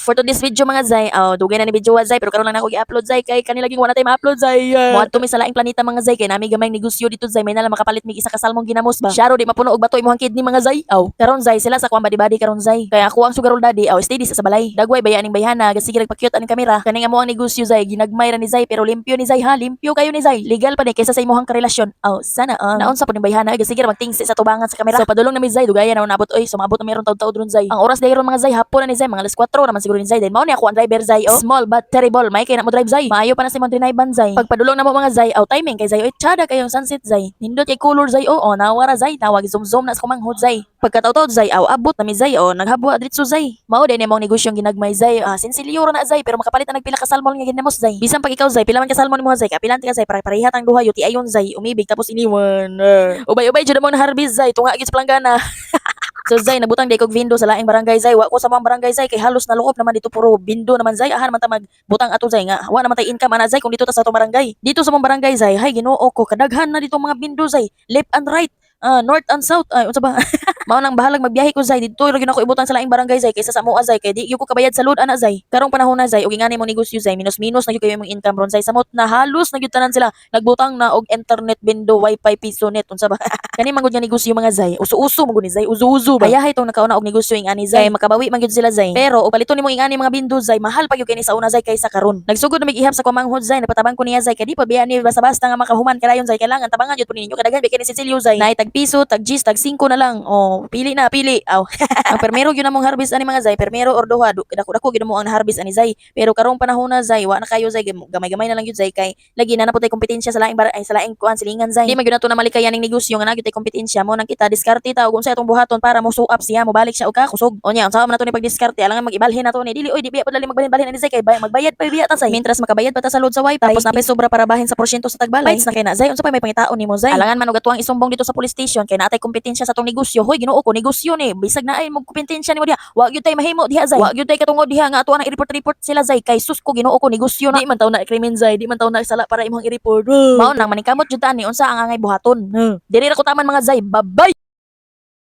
For today's video mga zay, dugay na ni video zay pero karon lang nako i-upload zay kay kanila ging wala tay ma-upload zay. Moadto mi sa laing planeta mga zay kay nami gamay negosyo dito zay may nalang makapalit mig isa ka salmong ginamos ba. Syaro di mapuno og bato imong kidney mga zay. Karon zay sila sa kuan badi-badi karon zay. Kaya ako ang sugarol daddy, steady sa balay. Dagway bayaan ning bayhana, sige nagpa-cute aning kamera. Kani nga mo ang negosyo zay, ginagmay ra ni zay pero limpyo ni zay ha, limpyo kayo ni zay. Legal pa ni kaysa sa imong karelasyon. Sana naon sa pud ning bayhana, sige magtingsi sa tubangan sa kamera. So padulong na mi zay, dugayan na nabot oy, sumabot na meron taud-taud ron zay. Ang oras dayron mga zay hapon na ni zay, mga alas 4 naman siguro ni zay. Then mao ni ako ang driver zay. Small but terrible, may kay na mo drive zay. Maayo pa na si mo drinayban zay. Pagpadulong na mo mga zay, timing kay zay oy tsada kayong sunset zay. Nindot kay color zay nawara zay, tawag zoom na sa kumanghod zay. Pagkataw-taw zay, abot na mi zay naghabwa diretso zay. Mao din imong negosyong ginagmay zay. Sinsilyo ra na zay pero makapalit na nagpila ka salmon nga ginamos zay. Bisan pag ikaw zay, pila man ka salmon mo zay, kapilan ka zay para parehat ang duha yuti ayon zay, umibig tapos iniwan. Ubay-ubay jud mo na harvest zay, tunga gid sa palanggana. So zay nabutang day kog vindo sa laing barangay zay, wa ko sa mga barangay zay kay halos nalukop naman dito puro bindo naman zay, ahan man ta magbutang ato zay nga wa naman tay income ana zay kung dito ta sa atong barangay. Dito sa mga barangay zay, hay Ginoo ko kadaghan na dito mga bindo zay, left and right. North and south ay unsa ba. Mao nang bahalag magbiyahe ko zay dito ra gyud ako ibutang sa laing barangay zay kaysa sa moa zay kay di gyud ko kabayad sa load ana zay. Karong panahon na zay ug ingani mo negosyo zay minus-minus na gyud kayo imong income ron zay samot na halos na gyud tanan sila nagbutang na og internet bindo wifi piso net unsa ba. Kani man gud nga negosyo mga zay uso-uso mo gud ni zay uzo-uzo ba. Ayahay tong nakauna og negosyo ingani zay makabawi man gyud sila zay. Pero og paliton nimo ingani mga bindo zay mahal pa gyud kay ni sa una zay kaysa karon. Nagsugod na mig-ihap sa kumanghod zay napatabang ko niya zay kay di pa biya ni basta-basta nga makahuman kadayon zay kailangan tabangan gyud po ninyo kadaghan kay ni Cecilio zay. Nay tag piso tag G's tag 5 na lang. Pili na, pili. Ang permero gyud namong harvest ani mga zay, permero or duha, dako-dako gyud mo ang harvest ani zay. Pero karong panahon na zay, wa na kayo zay, gamay-gamay na lang gyud zay kay lagi na naputay kompetensya sa laing sa laing kuan silingan zay. Di man gyud nato na malikayan ning negosyo nga nagyud tay kompetensya mo nang kita diskarte ta ug unsa atong buhaton para mo suap siya mo balik siya og kakusog. Unya, unsa man nato ni pagdiskarte, alangan mag-ibalhin nato ni dili oy di biya padali magbalhin-balhin ani zay kay magbayad pa biya ta zay. Mintras makabayad pa ta sa load sa wifi, tapos napay sobra para bahin sa porsyento sa tagbalay. Na kay na zay, unsa pa may pangitaon nimo zay? Alangan man og atuang isumbong dito sa police station kay natay kompetensya sa atong negosyo. Hoy Ginoo ko negosyo ni bisag na ay mo kompetensya nimo diha. Wa gyud tay mahimo diha zay. Wa gyud tay katungod diha nga ato na i-report sila zay kay sus ko Ginoo ko negosyo na. Di man taw na krimen zay, di man taw na sala para imong i-report. Mao nang maningkamot jud ta ni unsa ang angay buhaton. Diri ra ko taman mga zay. Bye-bye.